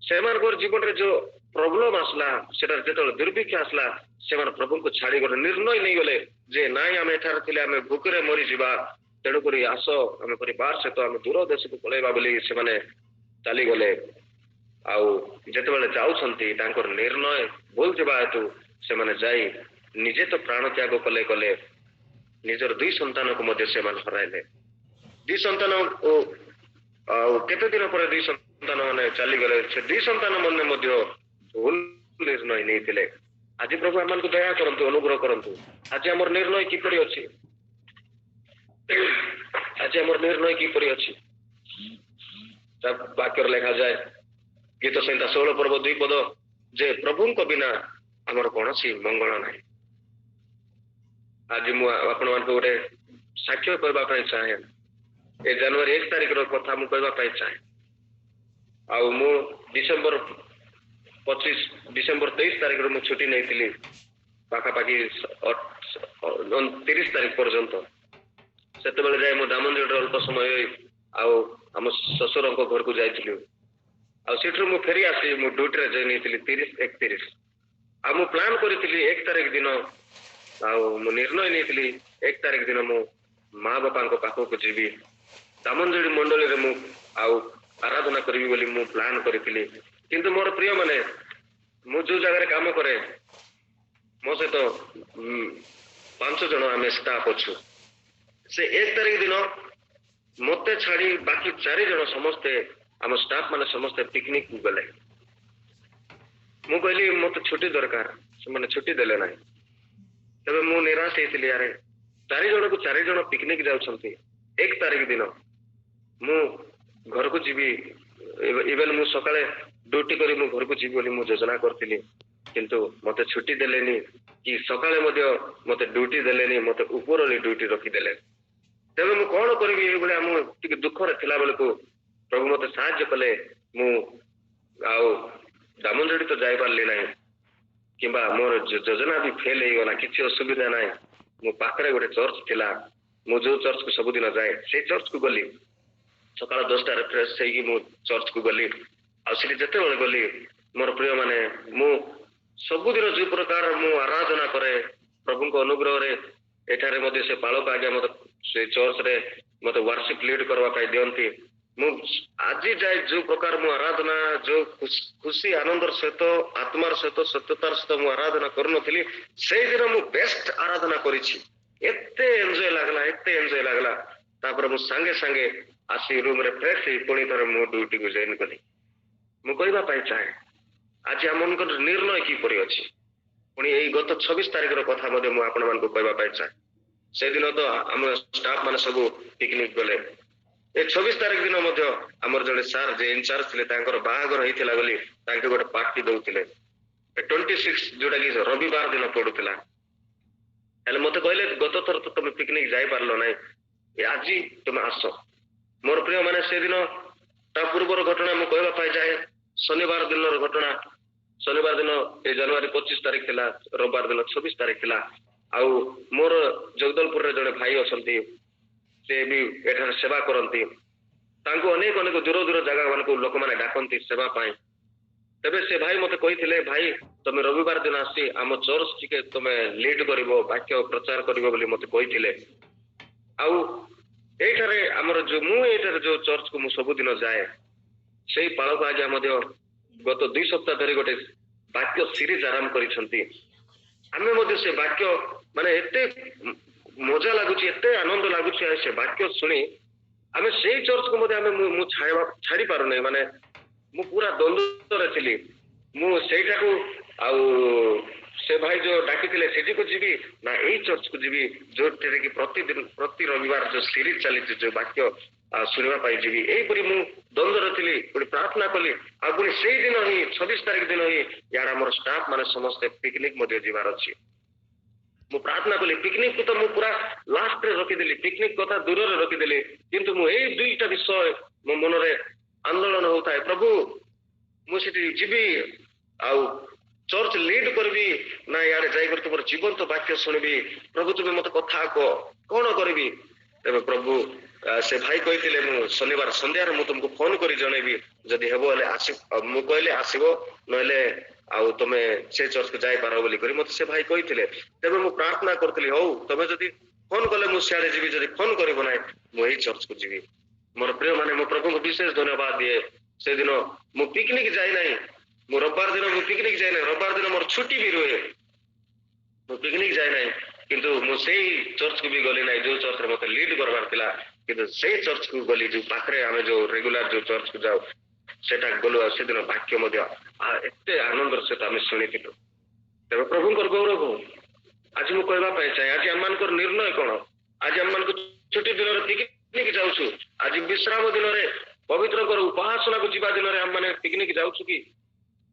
ସେମାନଙ୍କର ଜୀବନରେ ଯୋଉ ପ୍ରୋବ୍ଲେମ ଆସିଲା, ସେଠାରେ ଯେତେବେଳେ ଦୁର୍ଭିକ୍ଷ ଆସିଲା, ସେମାନେ ପ୍ରଭୁଙ୍କୁ ଛାଡି ଗୋଟେ ନିର୍ଣ୍ଣୟ ନେଇଗଲେ ଯେ ନାଇଁ ଆମେ ଏଠାରେ ଥିଲେ ଆମେ ଭୋକରେ ମରିଯିବା, ତେଣୁକରି ଆସ ଆମେ ପରିବାର ସହିତ ଆମେ ଦୂର ଦେଶକୁ ପଳେଇବା ବୋଲି ସେମାନେ ଚାଲିଗଲେ। ଆଉ ଯେତେବେଳେ ଯାଉଛନ୍ତି ତାଙ୍କର ନିର୍ଣ୍ଣୟ ଭୁଲ ଥିବା ହେତୁ ସେମାନେ ଯାଇ ନିଜେ ତ ପ୍ରାଣ ତ୍ୟାଗ କଲେ, ନିଜର 2 ସନ୍ତାନକୁ ମଧ୍ୟ ସେମାନେ ହରାଇଲେ। 2 ସନ୍ତାନ ଆଉ କେତେ ଦିନ ପରେ 2 ସନ୍ତାନ ମାନେ ଚାଲିଗଲେ। ସେ 2 ସନ୍ତାନ ମାନେ ମଧ୍ୟ ଭୁଲ ନିର୍ଣ୍ଣୟ ନେଇଥିଲେ। ଆଜି ପ୍ରଭୁ ଆମମାନଙ୍କୁ ଦୟା କରନ୍ତୁ, ଅନୁଗ୍ରହ କରନ୍ତୁ। ଆଜି ଆମର ନିର୍ଣ୍ଣୟ କିପରି ଅଛି? ଆଜି ଆମର ନିର୍ଣ୍ଣୟ କିପରି ଅଛି? ତା ବାକ୍ୟରେ ଲେଖାଯାଏ ଗୀତ ସଂହିତା 16 ପର୍ବ 2 ପଦ ଯେ ପ୍ରଭୁଙ୍କ ବିନା ଆମର କୌଣସି ମଙ୍ଗଳ ନାହିଁ। ଆଜି ମୁଁ ଆପଣମାନଙ୍କୁ ଗୋଟେ ସାକ୍ଷ୍ୟ କରିବା ପାଇଁ ଚାହେଁ। ଏ ଜାନୁଆରୀ 1 ତାରିଖର କଥା ମୁଁ କହିବା ପାଇଁ ଚାହେଁ। ଆଉ ମୁଁ ଡିସେମ୍ବର 23 ତାରିଖରେ ମୁଁ ଛୁଟି ନେଇଥିଲି ପାଖାପାଖି 30 ତାରିଖ ପର୍ଯ୍ୟନ୍ତ। ସେତେବେଳେ ଯାଇ ମୁଁ ଦାମନଯୋଡ଼ିରେ ଅଳ୍ପ ସମୟ ଆଉ ଆମ ଶ୍ୱଶୁରଙ୍କ ଘରକୁ ଯାଇଥିଲି। ଆଉ ସେଠୁ ମୁଁ ଫେରି ଆସି ମୁଁ ଡ୍ୟୁଟିରେ ଜଏନ୍ ହେଇଥିଲି 30-31। ଆଉ ମୁଁ ପ୍ଲାନ୍ କରିଥିଲି 1 ତାରିଖ ଦିନ, ଆଉ ମୁଁ ନିର୍ଣ୍ଣୟ ନେଇଥିଲି 1 ତାରିଖ ଦିନ ମୁଁ ମା ବାପାଙ୍କ ପାଖକୁ ଯିବି, ଦାମନଯୋଡ଼ି ମଣ୍ଡଳୀରେ ମୁଁ ଆଉ ଆରାଧନା କରିବି ବୋଲି ମୁଁ ପ୍ଲାନ୍ କରିଥିଲି। କିନ୍ତୁ ମୋର ପ୍ରିୟ ମାନେ, ମୁଁ ଯୋଉ ଜାଗାରେ କାମ କରେ ମୋ ସହିତ 5 ଜଣ ଆମେ ଷ୍ଟାଫ୍ ଅଛୁ। ସେ 1 ତାରିଖ ଦିନ ମତେ ଛାଡି ବାକି 4 ଜଣ ସମସ୍ତେ ଆମ ଷ୍ଟାଫ୍ ମାନେ ସମସ୍ତେ ପିକନିକ ଗଲେ। ମୁଁ କହିଲି ମତେ ଛୁଟି ଦରକାର, ସେମାନେ ଛୁଟି ଦେଲେ ନାହିଁ। ତେବେ ମୁଁ ନିରାଶ ହେଇଥିଲି, ଆରେ 4 ଜଣକୁ 4 ଜଣ ପିକନିକ ଯାଉଛନ୍ତି 1 ତାରିଖ ଦିନ, ମୁଁ ଘରକୁ ଯିବି। ଇଭେନ ମୁଁ ସକାଳେ ଡ୍ୟୁଟି କରି ମୁଁ ଘରକୁ ଯିବି ବୋଲି ମୁଁ ଯୋଜନା କରିଥିଲି, କିନ୍ତୁ ମତେ ଛୁଟି ଦେଲେନି କି ସକାଳେ ମଧ୍ୟ ମତେ ଡ୍ୟୁଟି ଦେଲେନି, ମତେ ଉପରରେ ଡ୍ୟୁଟି ରଖିଦେଲେ। ତେବେ ମୁଁ କଣ କରିବି ଏଇଭଳିଆ ମୁଁ ଟିକେ ଦୁଃଖରେ ଥିଲା ବେଳକୁ ପ୍ରଭୁ ମତେ ସାହାଯ୍ୟ କଲେ। ମୁଁ ଆଉ ଦାମନଯୋଡ଼ି ତ ଯାଇପାରିଲି ନାହିଁ, କିମ୍ବା ମୋର ଯୋଜନା ବି ଫେଲ ହେଇଗଲା, କିଛି ଅସୁବିଧା ନାହିଁ। ମୋ ପାଖରେ ଗୋଟେ ଚର୍ଚ୍ଚ ଥିଲା, ମୁଁ ଯୋଉ ଚର୍ଚ୍ଚକୁ ସବୁଦିନ ଯାଏ ସେଇ ଚର୍ଚ୍ଚକୁ ଗଲି। ସକାଳ 10ଟାରେ ଫ୍ରେଶ ହେଇକି ମୁଁ ଚର୍ଚ୍ଚକୁ ଗଲି। ଆଉ ସେଠି ଯେତେବେଳେ ଗଲି ମୋର ପ୍ରିୟ ମାନେ, ମୁଁ ସବୁଦିନ ଯୋଉ ପ୍ରକାର ମୁଁ ଆରାଧନା କରେ ପ୍ରଭୁଙ୍କ ଅନୁଗ୍ରହରେ, ଏଠାରେ ମଧ୍ୟ ସେ ପାଳକ ଆଜ୍ଞା ମତେ ସେ ଚର୍ଚ୍ଚରେ ମତେ ୱାର୍ସିପ ଲିଡ୍ କରିବା ପାଇଁ ଦିଅନ୍ତି। ମୁଁ ଆଜି ଯାଏ ଯୋଉ ପ୍ରକାର ମୁଁ ଆରାଧନା, ଯୋଉ ଖୁସି ଆନନ୍ଦର ସହିତ ଆତ୍ମାର ସହିତ ସତ୍ୟତାର ସହିତ ମୁଁ ଆରାଧନା କରୁନଥିଲି, ସେଇଦିନ ମୁଁ ବେଷ୍ଟ ଆରାଧନା କରିଛି। ଏତେ ଏନ୍ଜୟ ଲାଗିଲା, ଏତେ ଏନ୍ଜୟ ଲାଗିଲା। ତାପରେ ମୁଁ ସାଙ୍ଗେ ସାଙ୍ଗେ ଆସି ରୁମରେ ଫ୍ରେଶ ହେଇ ପୁଣି ଥରେ ମୁଁ ଡ୍ୟୁଟିକୁ ଜଏନ୍ କଲି। ମୁଁ କହିବା ପାଇଁ ଚାହେଁ ଆଜି ଆମମାନଙ୍କର ନିର୍ଣ୍ଣୟ କିପରି ଅଛି। ପୁଣି ଏଇ ଗତ 26 ତାରିଖର କଥା ମଧ୍ୟ ମୁଁ ଆପଣମାନଙ୍କୁ କହିବା ପାଇଁ ଚାହେଁ। ସେଦିନ ତ ଆମ ଷ୍ଟାଫ୍ ମାନେ ସବୁ ପିକନିକ ଗଲେ। ଏ 26 ତାରିଖ ଦିନ ମଧ୍ୟ ଆମର ଜଣେ ସାର୍ ଯେ ଇନଚାର୍ଜ ଥିଲେ, ତାଙ୍କର ବାହାଘର ହେଇଥିଲା ବୋଲି ତାଙ୍କେ ଗୋଟେ ପାର୍ଟି ଦଉଥିଲେ। 26 ଯୋଉଟା କି ରବିବାର ଦିନ ପଡୁଥିଲା। ହେଲେ ମତେ କହିଲେ ଗତ ଥର ତ ତମେ ପିକନିକ ଯାଇପାରିଲ ନାହିଁ, ଆଜି ତମେ ଆସ। ମୋର ପ୍ରିୟ ମାନେ, ସେଦିନ ତା ପୂର୍ବର ଘଟଣା ମୁଁ କହିବା ପାଇଁ ଚାହେଁ। ଶନିବାର ଦିନର ଘଟଣା। ଶନିବାର ଦିନ ଏ ଜାନୁଆରୀ 25 ତାରିଖ ଥିଲା, ରବିବାର ଦିନ 26 ତାରିଖ ଥିଲା। ଆଉ ମୋର ଜଗଦଲପୁରରେ ଜଣେ ଭାଇ ଅଛନ୍ତି, ସେ ବି ଏଠାରେ ସେବା କରନ୍ତି। ତାଙ୍କୁ ଅନେକ ଅନେକ ଦୂର ଦୂର ଜାଗା ମାନଙ୍କୁ ଲୋକମାନେ ଡାକନ୍ତି ସେବା ପାଇଁ। ତେବେ ସେ ଭାଇ ମତେ କହିଥିଲେ, ଭାଇ ତମେ ରବିବାର ଦିନ ଆସି ଆମ ଚର୍ଚ୍ଚ ଟିକେ ତମେ ଲିଡ୍ କରିବ, ବାକ୍ୟ ପ୍ରଚାର କରିବ ବୋଲି ମତେ କହିଥିଲେ। ଆଉ ଏଇଠାରେ ଆମର ମୁଁ ଏଇଠାରେ ଯୋଉ ଚର୍ଚ୍ଚକୁ ମୁଁ ସବୁଦିନ ଯାଏ, ସେଇ ପାଳକ ଆଜ୍ଞା ମଧ୍ୟ ଗତ 2 ସପ୍ତାହ ଧରି ଗୋଟେ ବାକ୍ୟ ସିରିଜ ଆରମ୍ଭ କରିଛନ୍ତି। ଆମେ ମଧ୍ୟ ସେ ବାକ୍ୟ ମାନେ ଏତେ ମଜା ଲାଗୁଛି, ଏତେ ଆନନ୍ଦ ଲାଗୁଛି ସେ ବାକ୍ୟ ଶୁଣି। ଆମେ ସେଇ ଚର୍ଚ୍ଚକୁ ମଧ୍ୟ ମୁଁ ଛାଡି ପାରୁନାହିଁ। ମାନେ ମୁଁ ପୁରା ଦ୍ୱନ୍ଦ୍ୱରେ ଥିଲି। ମୁଁ ସେଇଟାକୁ ଆଉ ସେ ଭାଇ ଯୋଉ ଡାକିଥିଲେ ସେଠିକୁ ଯିବି ନା ଏଇ ଚର୍ଚ୍ଚକୁ ଯିବି ଯୋଉଥିରେ କି ପ୍ରତିଦିନ ପ୍ରତି ରବିବାର ଯୋଉ ସିରିଜ ଚାଲିଛି, ଯୋଉ ବାକ୍ୟ ଶୁଣିବା ପାଇଁ ଯିବି। ଏଇପରି ମୁଁ ଦ୍ୱନ୍ଦ୍ୱରେ ଥିଲି। ପୁଣି ପ୍ରାର୍ଥନା କଲି। ଆଉ ପୁଣି ସେଇଦିନ ହିଁ 26 ତାରିଖ ଦିନ ହିଁ ୟାର ଆମର ଷ୍ଟାଫ୍ ମାନେ ସମସ୍ତେ ପିକନିକ ମଧ୍ୟ ଯିବାର ଅଛି। ମୁଁ ପ୍ରାର୍ଥନା କଲି। ପିକନିକକୁ ତ ମୁଁ ପୁରା ଲାଷ୍ଟରେ ରଖିଦେଲି, ପିକନିକ କଥା ଦୂରରେ ରଖିଦେଲି। କିନ୍ତୁ ମୁଁ ଏଇ 2ଟା ବିଷୟ ମୋ ମନରେ ଆନ୍ଦୋଳନ ହଉଥାଏ, ପ୍ରଭୁ ମୁଁ ସେଠି ଯିବି ଆଉ ଚର୍ଚ୍ଚ ଲିଡ୍ କରିବି ନା ଇଆଡେ ଯାଇକରି ତୁମର ଜୀବନ୍ତ ବାକ୍ୟ ଶୁଣିବି। ପ୍ରଭୁ ତୁମେ ମତେ କଥା କହ, କଣ କରିବି? ତେବେ ପ୍ରଭୁ ସେ ଭାଇ କହିଥିଲେ, ମୁଁ ଶନିବାର ସନ୍ଧ୍ୟାରେ ମୁଁ ତୁମକୁ ଫୋନ କରି ଜଣେଇବି, ଯଦି ହେବ ହେଲେ ଆସିବ। ମୁଁ କହିଲେ ଆସିବ, ନହେଲେ ଆଉ ତମେ ସେ ଚର୍ଚ୍ଚକୁ ଯାଇପାର ବୋଲି କରି ମତେ ସେ ଭାଇ କହିଥିଲେ। ତେବେ ମୁଁ ପ୍ରାର୍ଥନା କରୁଥିଲି, ହଉ ତମେ ଯଦି ଫୋନ କଲେ ମୁଁ ସିଆଡେ ଯିବି, ଯଦି ଫୋନ କରିବ ନାହିଁ ମୁଁ ଏଇ ଚର୍ଚ୍ଚକୁ ଯିବି। ମୋର ପ୍ରିୟ ମାନେ, ମୁଁ ପ୍ରଭୁଙ୍କୁ ବିଶେଷ ଧନ୍ୟବାଦ ଦିଏ। ସେଦିନ ମୁଁ ପିକନିକ ଯାଇନାହିଁ। ମୁଁ ରବିବାର ଦିନ ମୁଁ ପିକନିକ ଯାଇନାହିଁ। ରବିବାର ଦିନ ମୋର ଛୁଟି ବି ରୁହେ। ମୁଁ ପିକନିକ ଯାଇନାହିଁ, କିନ୍ତୁ ମୁଁ ସେଇ ଚର୍ଚ୍ଚକୁ ବି ଗଲି ନାହିଁ ଯୋଉ ଚର୍ଚ୍ଚରେ ମତେ ଲିଡ୍ କରିବାର ଥିଲା। କିନ୍ତୁ ସେଇ ଚର୍ଚ୍ଚକୁ ଗଲି ଯୋଉ ପାଖରେ ଆମେ ଯୋଉ ରେଗୁଲାର ଯୋଉ ଚର୍ଚ୍ଚକୁ ଯାଉ, ସେଟା ଗଲୁ। ଆଉ ସେଦିନ ବାକ୍ୟ ମଧ୍ୟ ଏତେ ଆନନ୍ଦର ସହିତ ଆମେ ଶୁଣିଥିଲୁ। ତେବେ ପ୍ରଭୁଙ୍କର ଗୌରବ। ଆଜି ମୁଁ କହିବା ପାଇଁ ଚାହେଁ, ଆଜି ଆମମାନଙ୍କର ନିର୍ଣ୍ଣୟ କଣ? ଆଜି ଆମମାନଙ୍କୁ ଛୁଟି ଦିନରେ ପିକନିକ ଯାଉଛୁ, ଆଜି ବିଶ୍ରାମ ଦିନରେ ପବିତ୍ରଙ୍କର ଉପାସନାକୁ ଯିବା ଦିନରେ ଆମମାନେ ପିକନିକ ଯାଉଛୁ କି?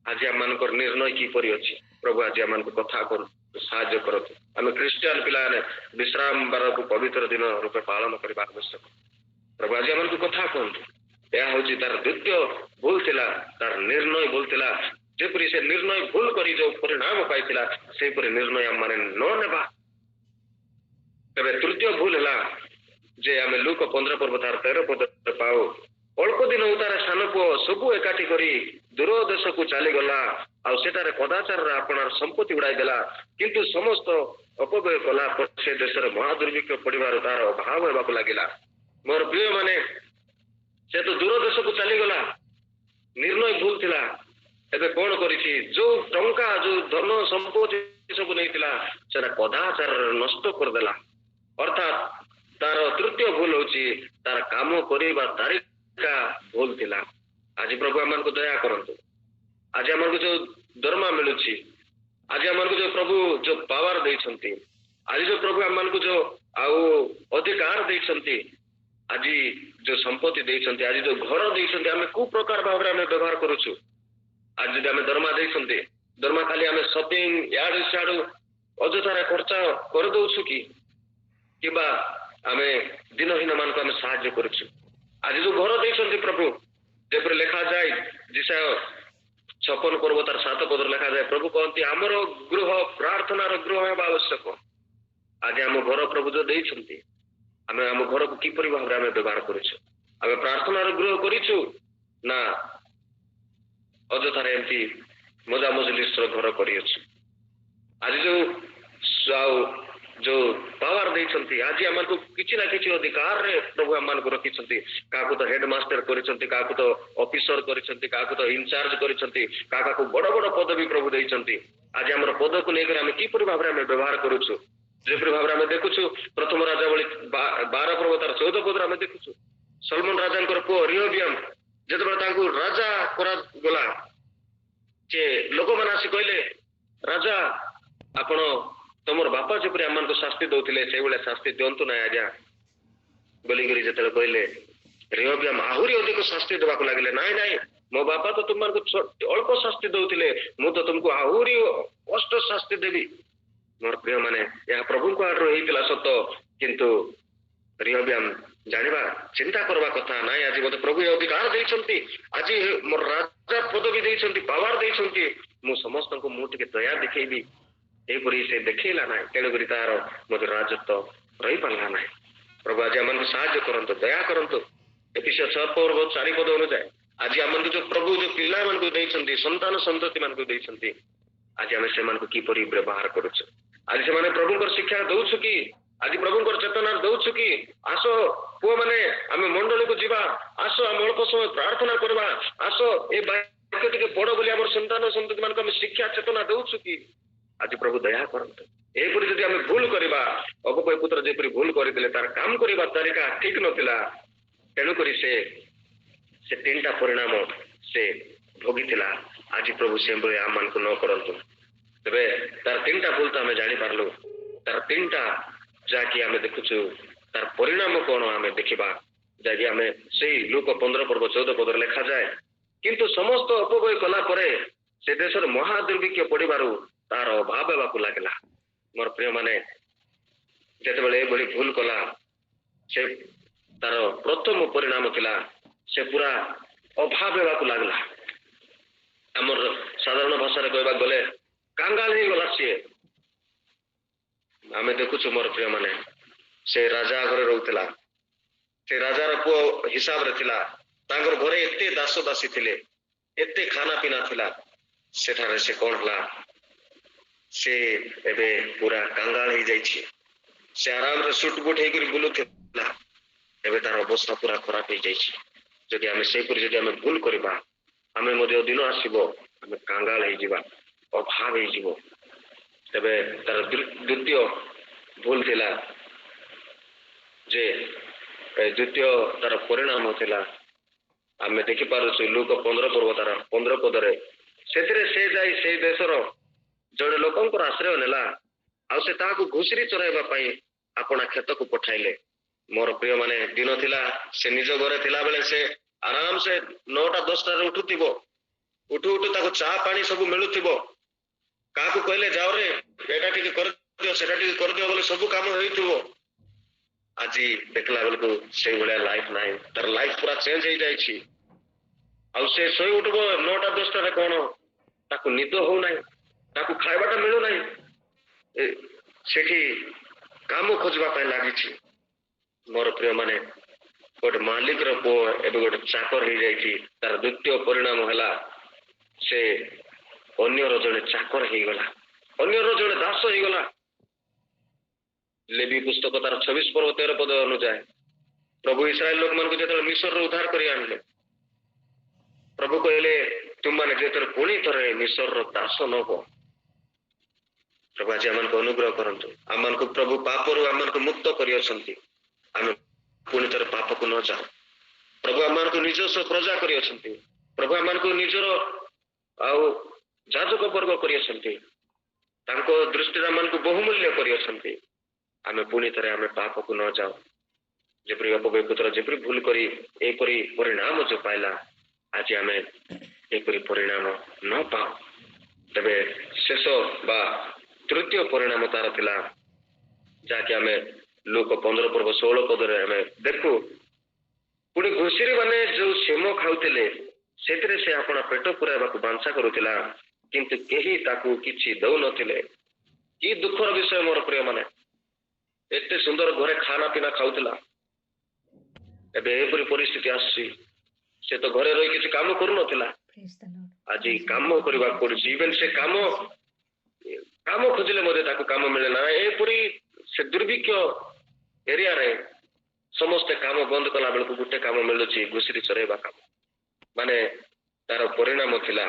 ଆଜି ଆମମାନଙ୍କର ନିର୍ଣ୍ଣୟ କିପରି ଅଛି? ପ୍ରଭୁ ଆଜି ଆମମାନଙ୍କୁ କଥା କରୁ। ସାହାଯ୍ୟ କରନ୍ତୁ। ଆମେ ଖ୍ରୀଷ୍ଟିଆନ ପିଲାମାନେ ବିଶ୍ରାମ ବାରକୁ ପବିତ୍ର ଦିନ ରୂପେ ପାଳନ କରିବା ଆବଶ୍ୟକ। ପ୍ରଭୁ ଆଜି ଆମକୁ କଥା କୁହନ୍ତୁ। ଏହା ହଉଛି ତାର ଦ୍ୱିତୀୟ ଭୁଲ ଥିଲା, ତାର ନିର୍ଣ୍ଣୟ ଭୁଲ ଥିଲା। ଯେପରି ସେ ନିର୍ଣ୍ଣୟ ଭୁଲ କରି ଯୋଉ ପରିଣାମ ପାଇଥିଲା ସେହିପରି ନିର୍ଣ୍ଣୟ ମାନେ ନ ନେବା। ତେବେ ତୃତୀୟ ଭୁଲ ହେଲା ଯେ ଆମେ ଲୁକ 15 ପର୍ବ ତାର 13 ପଦରେ ପାଉ, ଅଳ୍ପ ଦିନ ତାର ସାନ ପୁଅ ସବୁ ଏକାଠି କରି ଦୂର ଦେଶକୁ ଚାଲିଗଲା, ଆଉ ସେଠାରେ କଦାଚାରରେ ଆପଣାର ସମ୍ପତ୍ତି ଉଡ଼ାଇ ଦେଲା। କିନ୍ତୁ ସମସ୍ତ ଅପବ୍ୟୟ କଲା ପରେ ସେ ଦେଶରେ ମହାଦୁର୍ଭିକ୍ଷ ପଡ଼ିବାରୁ ତାର ଅଭାବ ହେବାକୁ ଲାଗିଲା। ମୋର ପ୍ରିୟ ମାନେ, ସେ ତ ଦୂର ଦେଶକୁ ଚାଲିଗଲା, ନିର୍ଣ୍ଣୟ ଭୁଲ ଥିଲା। ଏବେ କଣ କରିଛି? ଯୋଉ ଟଙ୍କା ଯୋଉ ଧନ ସମ୍ପତ୍ତି ସବୁ ନେଇଥିଲା ସେଟା କଦାଚାରରେ ନଷ୍ଟ କରିଦେଲା। ଅର୍ଥାତ୍ ତାର ତୃତୀୟ ଭୁଲ ହଉଛି ତାର କାମ କରିବା ତାରିକା ଭୁଲ ଥିଲା। ଆଜି ପ୍ରଭୁ ଆମମାନଙ୍କୁ ଦୟା କରନ୍ତୁ। ଆଜି ଆମକୁ ଯୋଉ ଦରମା ମିଳୁଛି, ଆଜି ଆମକୁ ଯୋଉ ପ୍ରଭୁ ଯୋଉ ପାୱାର ଦେଇଛନ୍ତି, ଆଜି ଯୋଉ ପ୍ରଭୁ ଆମମାନଙ୍କୁ ଯୋଉ ଆଉ ଅଧିକାର ଦେଇଛନ୍ତି, ଆଜି ଯୋଉ ସମ୍ପତ୍ତି ଦେଇଛନ୍ତି, ଆଜି ଯୋଉ ଘର ଦେଇଛନ୍ତି, ଆମେ କୋଉ ପ୍ରକାର ଭାବରେ ଆମେ ବ୍ୟବହାର କରୁଛୁ? ଆଜି ଯଦି ଆମେ ଦରମା ଦେଇଛନ୍ତି, ଦରମା ଖାଲି ଆମେ ସପିଂ ଇଆଡୁ ସିଆଡୁ ଅଯଥାରେ ଖର୍ଚ୍ଚ କରିଦଉଛୁ କି? କିମ୍ବା ଆମେ ଦିନହୀନ ମାନଙ୍କୁ ଆମେ ସାହାଯ୍ୟ କରୁଛୁ? ଆଜି ଯୋଉ ଘର ଦେଇଛନ୍ତି ପ୍ରଭୁ, ଯେପରି ଲେଖାଯାଏ ଜିସାୟ 56 ପର୍ବ ତାର 7 ପଦରେ ଲେଖାଯାଏ, ପ୍ରଭୁ କହନ୍ତି ଆମର ଗୃହ ପ୍ରାର୍ଥନାର ଗୃହ ହେବା ଆବଶ୍ୟକ। ଆଜି ଆମ ଘର ପ୍ରଭୁ ଯୋଉ ଦେଇଛନ୍ତି, ଆମେ ଆମ ଘରକୁ କିପରି ଭାବରେ ଆମେ ବ୍ୟବହାର କରୁଛୁ? ଆମେ ପ୍ରାର୍ଥନାର ଗୃହ କରିଛୁ ନା ଅଯଥାରେ ଏମିତି ମଜା ମଜଲିସର ଘର କରିଅଛୁ? ଆଜି ଆଉ ଯୋଉ ପାୱାର ଦେଇଛନ୍ତି, ଆଜି ଆମକୁ କିଛି ନା କିଛି ଅଧିକାରରେ ପ୍ରଭୁ ଆମମାନଙ୍କୁ ରଖିଛନ୍ତି। କାହାକୁ ତ ହେଡ ମାଷ୍ଟର କରିଛନ୍ତି, କାହାକୁ ତ ଅଫିସର କରିଛନ୍ତି, କାହାକୁ ତ ଇନଚାର୍ଜ କରିଛନ୍ତି, କାହାକୁ ବଡ ବଡ ପଦବୀ ପ୍ରଭୁ ଦେଇଛନ୍ତି। ଆଜି ଆମର ପଦକୁ ନେଇକରି ଆମେ କିପରି ଭାବରେ ଆମେ ବ୍ୟବହାର କରୁଛୁ? ଯେପରି ଭାବରେ ଆମେ ଦେଖୁଛୁ ପ୍ରଥମ ରାଜାବଳୀ 12 ପର୍ବ ତାର 14 ପଦରେ ଆମେ ଦେଖୁଛୁ ସଲମନ ରାଜାଙ୍କର ପୁଅ ରିହୋବିଆମ ଯେତେବେଳେ ତାଙ୍କୁ ରାଜା କରାଗଲା, ଯେ ଲୋକମାନେ ଆସି କହିଲେ, ରାଜା ଆପଣ ତମର ବାପା ଯେପରି ଆମମାନଙ୍କୁ ଶାସ୍ତି ଦଉଥିଲେ ସେଇଭଳିଆ ଶାସ୍ତି ଦିଅନ୍ତୁ ନାହିଁ ଆଜ୍ଞା ବୋଲିକିରି ଯେତେବେଳେ କହିଲେ, ରିହୋବିଆମ ଆହୁରି ଅଧିକ ଶାସ୍ତି ଦେବାକୁ ଲାଗିଲେ। ନାଇଁ ନାଇଁ, ମୋ ବାପା ତ ତୁମମାନଙ୍କୁ ଅଳ୍ପ ଶାସ୍ତି ଦଉଥିଲେ, ମୁଁ ତ ତୁମକୁ ଆହୁରି କଷ୍ଟ ଶାସ୍ତି ଦେବି। ମୋର ପ୍ରିୟ ମାନେ, ଏହା ପ୍ରଭୁଙ୍କ ଆଡରୁ ହେଇଥିଲା ସତ, କିନ୍ତୁ ରିହୋବିଆମ ଜାଣିବା ଚିନ୍ତା କରିବା କଥା ନାଇଁ, ଆଜି ମତେ ପ୍ରଭୁ ଅଧିକାର ଦେଇଛନ୍ତି, ଆଜି ମୋର ରାଜା ପଦବୀ ଦେଇଛନ୍ତି, ପାୱାର ଦେଇଛନ୍ତି, ମୁଁ ସମସ୍ତଙ୍କୁ ମୁଁ ଟିକେ ଦୟା ଦେଖେଇବି। ଏହିପରି ସେ ଦେଖେଇଲା ନାହିଁ, ତେଣୁକରି ତାର ମଧ୍ୟ ରାଜତ୍ୱ ରହିପାରିଲା ନାହିଁ। ପ୍ରଭୁ ଆଜି ଆମମାନଙ୍କୁ ସାହାଯ୍ୟ କରନ୍ତୁ, ଦୟା କରନ୍ତୁ। ଏଫିସିୟ 6 ପର୍ବ 4 ପଦ ଅନୁଯାୟୀ ଆଜି ଆମମାନଙ୍କୁ ଯୋଉ ପ୍ରଭୁ ଯୋଉ ପିଲାମାନଙ୍କୁ ଦେଇଛନ୍ତି, ସନ୍ତାନ ସନ୍ତତି ମାନଙ୍କୁ ଦେଇଛନ୍ତି, ଆଜି ଆମେ ସେମାନଙ୍କୁ କିପରି ବ୍ୟବହାର କରୁଛୁ? ଆଜି ସେମାନେ ପ୍ରଭୁଙ୍କର ଶିକ୍ଷା ଦଉଛୁ କି? ଆଜି ପ୍ରଭୁଙ୍କର ଚେତନା ଦଉଛୁ କି? ଆସ ପୁଅ ମାନେ ଆମେ ମଣ୍ଡଳୀକୁ ଯିବା, ଆସ ଆମେ ଅଳ୍ପ ସମୟ ପ୍ରାର୍ଥନା କରିବା, ଆସ ଏ ବାକ୍ୟ ଟିକେ ପଢ ବୋଲି ଆମର ସନ୍ତାନ ସନ୍ତତି ମାନଙ୍କୁ ଆମେ ଶିକ୍ଷା ଚେତନା ଦଉଛୁ କି? ଆଜି ପ୍ରଭୁ ଦୟା କରନ୍ତୁ। ଏହିପରି ଯଦି ଆମେ ଭୁଲ କରିବା, ଅଗପୟ ପୁତ୍ର ଯେପରି ଭୁଲ କରିଥିଲେ, ତାର କାମ କରିବା ତାରିକା ଠିକ ନଥିଲା, ତେଣୁକରି ସେ 3ଟା ପରିଣାମ ସେ ଭୋଗିଥିଲା। ଆଜି ପ୍ରଭୁ ସେଭଳି ଆମମାନଙ୍କୁ ନ କରନ୍ତୁ। ତେବେ ତାର 3ଟା ଭୁଲ ତ ଆମେ ଜାଣିପାରିଲୁ, ତାର 3ଟା ଯାହାକି ଆମେ ଦେଖୁଛୁ ତାର ପରିଣାମ କଣ ଆମେ ଦେଖିବା, ଯାହାକି ଆମେ ସେଇ ଲୁକ 15 ପର୍ବ 14 ପଦରେ ଲେଖାଯାଏ, କିନ୍ତୁ ସମସ୍ତ ଅପବ୍ୟୟ କଲା ପରେ ସେ ଦେଶରେ ମହାଦୁର୍ଭିକ୍ଷ ପଡ଼ିବାରୁ ତାର ଅଭାବ ହେବାକୁ ଲାଗିଲା। ମୋର ପ୍ରିୟ ମାନେ, ଯେତେବେଳେ ଏଭଳି ଭୁଲ କଲା, ସେ ତାର ପ୍ରଥମ ପରିଣାମ ଥିଲା ସେ ପୁରା ଅଭାବ ହେବାକୁ ଲାଗିଲା। ଆମର ସାଧାରଣ ଭାଷାରେ କହିବାକୁ ଗଲେ କାଙ୍ଗାଳ ହେଇଗଲା ସିଏ। ଆମେ ଦେଖୁଛୁ ମୋର ପ୍ରିୟ ମାନେ, ସେ ରାଜା ଘରେ ରହୁଥିଲା, ସେ ରାଜାର ପୁଅ ହିସାବରେ ଥିଲା, ତାଙ୍କର ଘରେ ଏତେ ଦାସ ଦାସୀ ଥିଲେ, ଏତେ ଖାନା ପିନା ଥିଲା, ସେଠାରେ ସେ କଣ ହେଲା, ସେ ଏବେ ପୁରା କାଙ୍ଗାଳ ହେଇଯାଇଛି। ସେ ଆରାମରେ ସୁଟ ବୁଟ ହେଇକରି ବୁଲୁଥିଲା, ଏବେ ତାର ଅବସ୍ଥା ପୁରା ଖରାପ ହେଇଯାଇଛି। ଯଦି ଆମେ ସେହିପରି ଯଦି ଆମେ ଭୁଲ କରିବା, ଆମେ ମଧ୍ୟ ଦିନ ଆସିବ ଆମେ କାଙ୍ଗାଳ ହେଇଯିବା, ଅଭାବ ହେଇଯିବ। ତେବେ ତାର ଦ୍ୱିତୀୟ ଭୁଲ ଥିଲା ଯେ ଦ୍ୱିତୀୟ ତାର ପରିଣାମ ଥିଲା, ଆମେ ଦେଖିପାରୁଛୁ ଲୁକ 15 ପର୍ବ ତାର 15 ପଦରେ, ସେଥିରେ ସେ ଯାଇ ସେଇ ଦେଶର ଜଣେ ଲୋକଙ୍କର ଆଶ୍ରୟ ନେଲା, ଆଉ ସେ ତାହାକୁ ଘୁଷୁରି ଚରାଇବା ପାଇଁ ଆପଣା କ୍ଷେତକୁ ପଠାଇଲେ। ମୋର ପ୍ରିୟ ମାନେ, ଦିନ ଥିଲା, ସେ ନିଜ ଘରେ ଥିଲା ବେଳେ ସେ ଆରାମସେ 9ଟା 10ଟାରେ ଉଠୁଥିବ, ଉଠୁ ଉଠୁ ତାକୁ ଚା ପାଣି ସବୁ ମିଳୁଥିବ, କାହାକୁ କହିଲେ ଯାଓରେ ଏଇଟା ଟିକେ କରିଦିଅ ସେଟା ଟିକେ କରିଦିଅ ବୋଲେ ସବୁ କାମ ହେଇଥିବ। ଆଜି ଦେଖିଲା ବେଳକୁ ସେଇଭଳିଆ ଲାଇଫ ନାହିଁ, ତାର ଲାଇଫ ପୁରା ଚେଞ୍ଜ ହେଇଯାଇଛି। ଆଉ ସେ ଶୋଇ ଉଠିବ 9ଟା 10ଟାରେ, କଣ ତାକୁ ନିଦ ହଉନାହିଁ, ତାକୁ ଖାଇବାଟା ମିଳୁନାହିଁ, ସେଠି କାମ ଖୋଜିବା ପାଇଁ ଲାଗିଛି। ମୋର ପ୍ରିୟ ମାନେ, ଗୋଟେ ମାଲିକର ପୁଅ ଏବେ ଗୋଟେ ଚାକର ହେଇଯାଇଛି, ତାର ଦ୍ୱିତୀୟ ପରିଣାମ ହେଲା ସେ ଅନ୍ୟର ଜଣେ ଚାକର ହେଇଗଲା, ଅନ୍ୟର ଜଣେ ଦାସ ହେଇଗଲା। ଲେବି ପୁସ୍ତକ ତାର 26 ପର୍ବ 13 ପଦ ଅନୁଯାୟୀ ପ୍ରଭୁ ଇସ୍ରାଏଲ ଲୋକମାନଙ୍କୁ ଯେତେବେଳେ ମିଶରରୁ ଉଦ୍ଧାର କରି ଆଣିଲେ, ପ୍ରଭୁ କହିଲେ ତୁମମାନେ ଯେତେବେଳେ ପୁଣି ଥରେ ମିଶରର ଦାସ ନ ହୁଅ। ପ୍ରଭୁ ଆଜି ଆମମାନଙ୍କୁ ଅନୁଗ୍ରହ କରନ୍ତୁ, ଆମମାନଙ୍କୁ ପ୍ରଭୁ ପାପରୁ ଆମମାନଙ୍କୁ ମୁକ୍ତ କରିଅଛନ୍ତି, ଆମେ ପୁଣି ଥରେ ପାପକୁ ନ ଯାଉ। ପ୍ରଭୁ ଆମମାନଙ୍କୁ ନିଜସ୍ୱ ପ୍ରଜା କରିଅଛନ୍ତି, ପ୍ରଭୁ ଆମମାନଙ୍କୁ ନିଜର ଆଉ ଯାଜକ ବର୍ଗ କରିଅଛନ୍ତି, ତାଙ୍କ ଦୃଷ୍ଟିରେ ଆମମାନଙ୍କୁ ବହୁମୂଲ୍ୟ କରିଅଛନ୍ତି। ଆମେ ପୁଣି ଥରେ ଆମେ ପାପକୁ ନ ଯାଉ। ଯେପରି ଅପବ୍ୟୟ ପୁତ୍ର ଯେପରି ଭୁଲ କରି ଏପରି ପରିଣାମ ଯୋଉ ପାଇଲା, ଆଜି ଆମେ ଏପରି ପରିଣାମ ନ ପାଉ। ତେବେ ଶେଷ ବା ତୃତୀୟ ପରିଣାମ ତାର ଥିଲା, ଯାହାକି ଆମେ ଲୋକ 15 ପର୍ବ 16 ପଦରେ ଆମେ ଦେଖୁ, ପୁଣି ଘୁଷୁରୀ ମାନେ ଯୋଉ ସେମ ଖାଉଥିଲେ ସେଥିରେ ସେ ଆପଣା ପେଟ ପୁରାଇବାକୁ ବାଞ୍ଛା କରୁଥିଲା, କିନ୍ତୁ କେହି ତାକୁ କିଛି ଦଉନଥିଲେ। କି ଦୁଃଖର ବିଷୟ ମୋର ପ୍ରିୟ ମାନେ, ଏତେ ସୁନ୍ଦର ଘରେ ଖାନା ପିନା ଖାଉଥିଲା, ଏବେ ଏପରି ପରିସ୍ଥିତି ଆସୁଛି। ସେ ତ ଘରେ ରହି କିଛି କାମ କରୁନଥିଲା, ଆଜି କାମ କରିବାକୁ ପଡୁଛି। ଇଭେନ ସେ କାମ ଖୋଜିଲେ ମଧ୍ୟ ତାକୁ କାମ ମିଳେ ନା। ଏପରି ସେ ଦୁର୍ଭିକ୍ଷ ଏରିଆରେ ସମସ୍ତେ କାମ ବନ୍ଦ କଲା ବେଳକୁ ଗୋଟେ କାମ ମିଳୁଛି, ଘୁଷୁରୀ ଚରେଇବା କାମ। ମାନେ ତାର ପରିଣାମ ଥିଲା,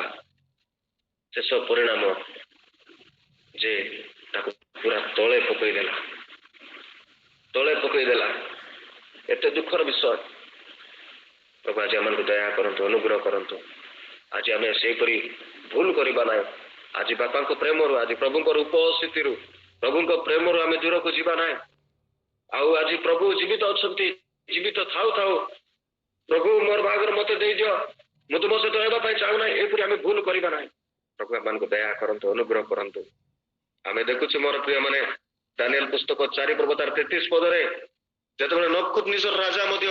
ଶେଷ ପରିଣାମ ଯେ ତାକୁ ପୁରା ତଳେ ପକେଇଦେଲା, ତଳେ ପକେଇଦେଲା। ଏତେ ଦୁଃଖର ବିଷୟ। ପ୍ରଭୁ ଆଜି ଆମମାନଙ୍କୁ ଦୟା କରନ୍ତୁ, ଅନୁଗ୍ରହ କରନ୍ତୁ। ଆଜି ଆମେ ସେହିପରି ଭୁଲ କରିବା ନାହିଁ। ଆଜି ବାପାଙ୍କ ପ୍ରେମରୁ, ଆଜି ପ୍ରଭୁଙ୍କର ଉପସ୍ଥିତିରୁ, ପ୍ରଭୁଙ୍କ ପ୍ରେମରୁ ଆମେ ଦୂରକୁ ଯିବା ନାହିଁ। ଆଉ ଆଜି ପ୍ରଭୁ ଜୀବିତ ଅଛନ୍ତି, ଜୀବିତ ଥାଉ ଥାଉ ପ୍ରଭୁ ମୋର ବାହାଘର ମତେ ଦେଇଦିଅ, ମୁଁ ତୁମ ସହିତ ରହିବା ପାଇଁ ଚାହୁଁନାହିଁ, ଏପରି ଆମେ ଭୁଲ କରିବା ନାହିଁ। ପ୍ରଭୁ ଆମମାନଙ୍କୁ ଦୟା କରନ୍ତୁ, ଅନୁଗ୍ରହ କରନ୍ତୁ। ଆମେ ଦେଖୁଛୁ ମୋର ପ୍ରିୟ ମାନେ, ଦାନିଏଲ ପୁସ୍ତକ 4 ପର୍ବ ତାର 33 ପଦରେ, ଯେତେବେଳେ ନବୁକଦ୍ନେସର ରାଜା ମଧ୍ୟ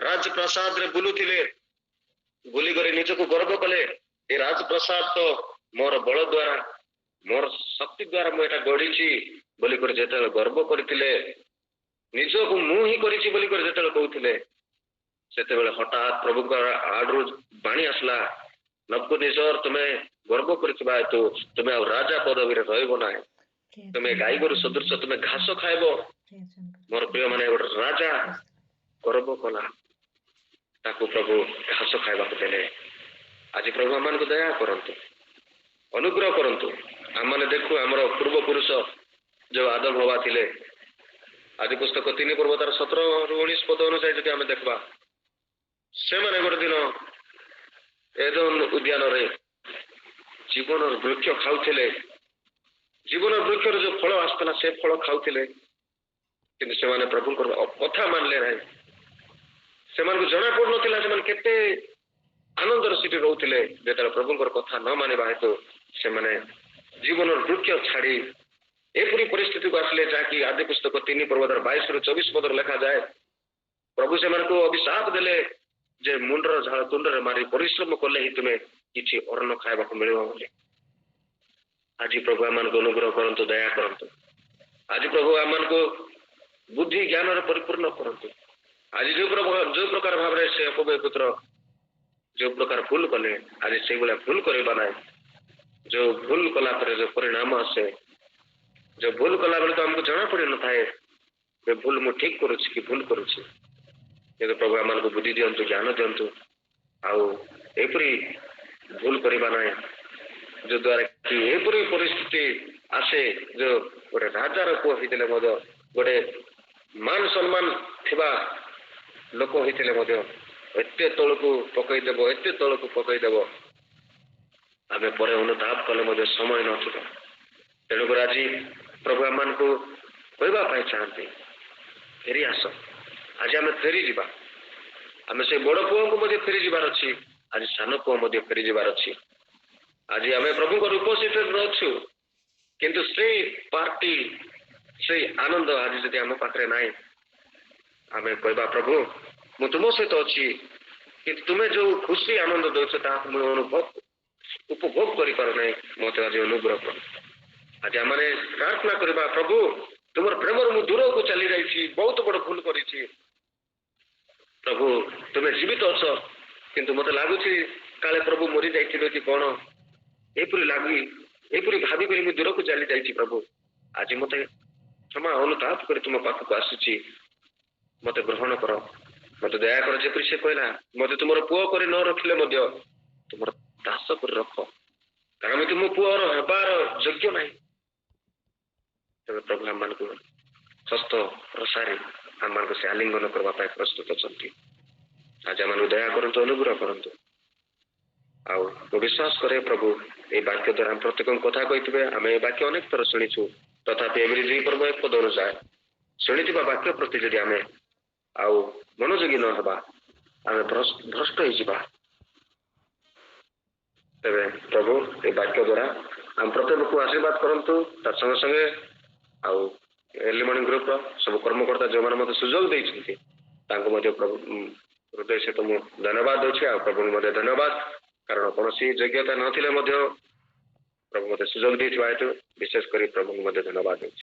ରାଜପ୍ରାସାଦରେ ବୁଲୁଥିଲେ, ବୁଲିକରି ନିଜକୁ ଗର୍ବ କଲେ, ଏ ରାଜପ୍ରାସାଦ ତ ମୋର ବଳ ଦ୍ୱାରା, ମୋର ଶକ୍ତି ଦ୍ୱାରା ମୁଁ ଏଟା ଗଢିଛି ବୋଲିକରି ଯେତେବେଳେ ଗର୍ବ କରିଥିଲେ, ନିଜକୁ ମୁଁ ହିଁ କରିଛି ବୋଲିକରି ଯେତେବେଳେ କହୁଥିଲେ, ସେତେବେଳେ ହଠାତ୍ ପ୍ରଭୁଙ୍କ ଆଡରୁ ବାଣୀ ଆସିଲା, ନବୁକଦ୍ନେସର ତୁମେ ଗର୍ବ କରିଥିବା ହେତୁ ତୁମେ ଆଉ ରାଜା ପଦବୀରେ ରହିବ ନାହିଁ, ତୁମେ ଗାଈଗୋରୁ ସଦୃଶ ତୁମେ ଘାସ ଖାଇବ। ମୋର ପ୍ରିୟ ମାନେ, ଗୋଟେ ରାଜା ଗର୍ବ କଲା, ତାକୁ ପ୍ରଭୁ ଘାସ ଖାଇବାକୁ ଦେଲେ। ଆଜି ପ୍ରଭୁ ଆମମାନଙ୍କୁ ଦୟା କରନ୍ତୁ, ଅନୁଗ୍ରହ କରନ୍ତୁ। ଆମମାନେ ଦେଖୁ ଆମର ପୂର୍ବପୁରୁଷ ଯୋଉ ଆଦମ ହବା ଥିଲେ, ଆଜି ପୁସ୍ତକ 3 ପର୍ବ ତାର 17ରୁ 19 ପଦ ଅନୁଯାୟୀ ଯଦି ଆମେ ଦେଖିବା, ସେମାନେ ଗୋଟେ ଦିନ ଏଦେନ ଉଦ୍ୟାନରେ ଜୀବନର ବୃକ୍ଷ ଖାଉଥିଲେ, ଜୀବନର ବୃକ୍ଷର ଯୋଉ ଫଳ ଆସୁଥିଲା ସେ ଫଳ ଖାଉଥିଲେ, କିନ୍ତୁ ସେମାନେ ପ୍ରଭୁଙ୍କର କଥା ମାନିଲେ ନାହିଁ। ସେମାନଙ୍କୁ ଜଣା ପଡୁନଥିଲା ସେମାନେ କେତେ ଆନନ୍ଦର ସେଠି ରହୁଥିଲେ, ଯେତେବେଳେ ପ୍ରଭୁଙ୍କର କଥା ନ ମାନିବା ହେତୁ ସେମାନେ ଜୀବନର ବୃକ୍ଷ ଛାଡି ଏପରି ପରିସ୍ଥିତିକୁ ଆସିଲେ, ଯାହାକି ଆଦି ପୁସ୍ତକ 3 ପର୍ବ 22ରୁ 24 ପଦରେ ଲେଖାଯାଏ, ପ୍ରଭୁ ସେମାନଙ୍କୁ ଅଭିଶାପ ଦେଲେ ଯେ ମୁଣ୍ଡର ଝାଳ ତୁଣ୍ଡରେ ମାରି ପରିଶ୍ରମ କଲେ ହିଁ ତୁମେ କିଛି ଅନ୍ନ ଖାଇବାକୁ ମିଳିବ ବୋଲି। ଆଜି ପ୍ରଭୁ ଆମମାନଙ୍କୁ ଅନୁଗ୍ରହ କରନ୍ତୁ, ଦୟା କରନ୍ତୁ। ଆଜି ପ୍ରଭୁ ଆମମାନଙ୍କୁ ବୁଦ୍ଧି ଜ୍ଞାନରେ ପରିପୂର୍ଣ୍ଣ କରନ୍ତୁ। ଆଜି ଯୋଉ ପ୍ରକାର ଭାବରେ ସେ ଅପବ୍ୟୟ ପୁତ୍ର ଯୋଉ ପ୍ରକାର ଭୁଲ କଲେ, ଆଜି ସେଇଭଳିଆ ଭୁଲ କରିବା ନାହିଁ। ଯୋଉ ଭୁଲ କଲା ପରେ ଯୋଉ ପରିଣାମ ଆସେ, ଯୋଉ ଭୁଲ କଲା ବେଳେ ତ ଆମକୁ ଜଣା ପଡିନଥାଏ ଯେ ଭୁଲ ମୁଁ ଠିକ କରୁଛି କି ଭୁଲ କରୁଛି। କିନ୍ତୁ ପ୍ରଭୁ ଆମମାନଙ୍କୁ ବୁଦ୍ଧି ଦିଅନ୍ତୁ, ଜ୍ଞାନ ଦିଅନ୍ତୁ, ଆଉ ଏପରି ଭୁଲ କରିବା ନାହିଁ ଯୋଉ ଦ୍ୱାରା କି ଏପରି ପରିସ୍ଥିତି ଆସେ, ଯୋଉ ଗୋଟେ ରାଜାର ପୁଅ ହେଇଥିଲେ ମଧ୍ୟ, ଗୋଟେ ମାନ ସମ୍ମାନ ଥିବା ଲୋକ ହେଇଥିଲେ ମଧ୍ୟ ଏତେ ତଳକୁ ପକେଇଦେବ, ଏତେ ତଳକୁ ପକେଇଦେବ, ଆମେ ପରେ ଅନୁତାପ କଲେ ମଧ୍ୟ ସମୟ ନଥିବ। ତେଣୁକରି ଆଜି ପ୍ରଭୁ ଆମମାନଙ୍କୁ କହିବା ପାଇଁ ଚାହାନ୍ତି, ଫେରି ଆସ। ଆଜି ଆମେ ଫେରିଯିବା, ଆମେ ସେ ବଡ ପୁଅଙ୍କୁ ମଧ୍ୟ ଫେରିଯିବାର ଅଛି, ଆଜି ସାନ ପୁଅ ମଧ୍ୟ ଫେରିଯିବାର ଅଛି। ଆଜି ଆମେ ପ୍ରଭୁଙ୍କର ଉପସ୍ଥିତିରେ ଅଛୁ, କିନ୍ତୁ ସେଇ ପାର୍ଟି ସେଇ ଆନନ୍ଦ ଆଜି ଯଦି ଆମ ପାଖରେ ନାହିଁ, ଆମେ କହିବା ପ୍ରଭୁ ମୁଁ ତୁମ ସହିତ ଅଛି, କିନ୍ତୁ ତୁମେ ଯୋଉ ଖୁସି ଆନନ୍ଦ ଦଉଛ ତାହାକୁ ମୁଁ ଉପଭୋଗ କରିପାରୁନାହିଁ, ମତେ ଆଜି ଅନୁଗ୍ରହ କର। ଆଜି ଆମେ ପ୍ରାର୍ଥନା କରିବା ପ୍ରଭୁ ତୁମର ପ୍ରେମରୁ ମୁଁ ଦୂରକୁ ଚାଲି ଯାଇଛି, ବହୁତ ବଡ ଭୁଲ କରିଛି। ପ୍ରଭୁ ତୁମେ ଜୀବିତ ଅଛ, କିନ୍ତୁ ମତେ ଲାଗୁଛି କାଳେ ପ୍ରଭୁ ମରି ଯାଇଥିବେ କି କଣ, ଏପରି ଭାବିକରି ମୁଁ ଦୂରକୁ ଚାଲି ଯାଇଛି। ପ୍ରଭୁ ଆଜି ମତେ କ୍ଷମା ଅନୁତାପ କରି ତୁମ ପାଖକୁ ଆସୁଛି, ମତେ ଗ୍ରହଣ କର, ମତେ ଦୟା କର। ଯେପରି ସେ କହିଲା ମତେ ତୁମର ପୁଅ କରି ନ ରଖିଲେ ମଧ୍ୟ ତୁମର ଦାସ କରି ରଖ, କାରଣ ତୁମ ପୁଅର ହେବାର ଯୋଗ୍ୟ ନାହିଁ। ତେବେ ପ୍ରଭୁ ଆମମାନଙ୍କୁ ହସ୍ତ ପ୍ରସାରି ଆମମାନଙ୍କୁ ସେ ଆଲିଙ୍ଗନ କରିବା ପାଇଁ ପ୍ରସ୍ତୁତ ଅଛନ୍ତି। ଆଜି ଆମମାନଙ୍କୁ ଦୟା କରନ୍ତୁ, ଅନୁଗ୍ରହ କରନ୍ତୁ। ଆଉ ମୁଁ ବିଶ୍ୱାସ କରେ ପ୍ରଭୁ এই ବାକ୍ୟ ଦ୍ୱାରା ଆମେ ପ୍ରତ୍ୟେକ କଥା କହିଥିବେ। ଆମେ ଏ ବାକ୍ୟ ଅନେକ ଥର ଶୁଣିଛୁ, ତଥାପି ଏଭଳି 2 ପର୍ବ 1 ପଦ ଅନୁଯାୟୀ ଶୁଣିଥିବା ବାକ୍ୟ ପ୍ରତି ଯଦି ଆମେ ଆଉ ମନୋଯୋଗୀ ନ ହେବା, ଆମେ ଭ୍ରଷ୍ଟ ହେଇଯିବା। ତେବେ ପ୍ରଭୁ ଏ ବାକ୍ୟ ଦ୍ୱାରା ଆମ ପ୍ରତ୍ୟେକକୁ ଆଶୀର୍ବାଦ କରନ୍ତୁ। ତା ସଙ୍ଗେ ସଙ୍ଗେ ଆଉ ଏର୍ଲି ମର୍ଣ୍ଣିଂ ଗ୍ରୁପର ସବୁ କର୍ମକର୍ତ୍ତା ଯେଉଁମାନେ ମୋତେ ସୁଯୋଗ ଦେଇଛନ୍ତି ତାଙ୍କୁ ମଧ୍ୟ ପ୍ରଭୁ ହୃଦୟ ସହିତ ମୁଁ ଧନ୍ୟବାଦ ଦେଉଛି। ଆଉ ପ୍ରଭୁଙ୍କୁ ମଧ୍ୟ ଧନ୍ୟବାଦ, କାରଣ କୌଣସି ଯୋଗ୍ୟତା ନଥିଲେ ମଧ୍ୟ ପ୍ରଭୁ ମୋତେ ସୁଯୋଗ ଦେଇଥିବା ହେତୁ ବିଶେଷ କରି ପ୍ରଭୁଙ୍କୁ ମଧ୍ୟ ଧନ୍ୟବାଦ ଦେଉଛି।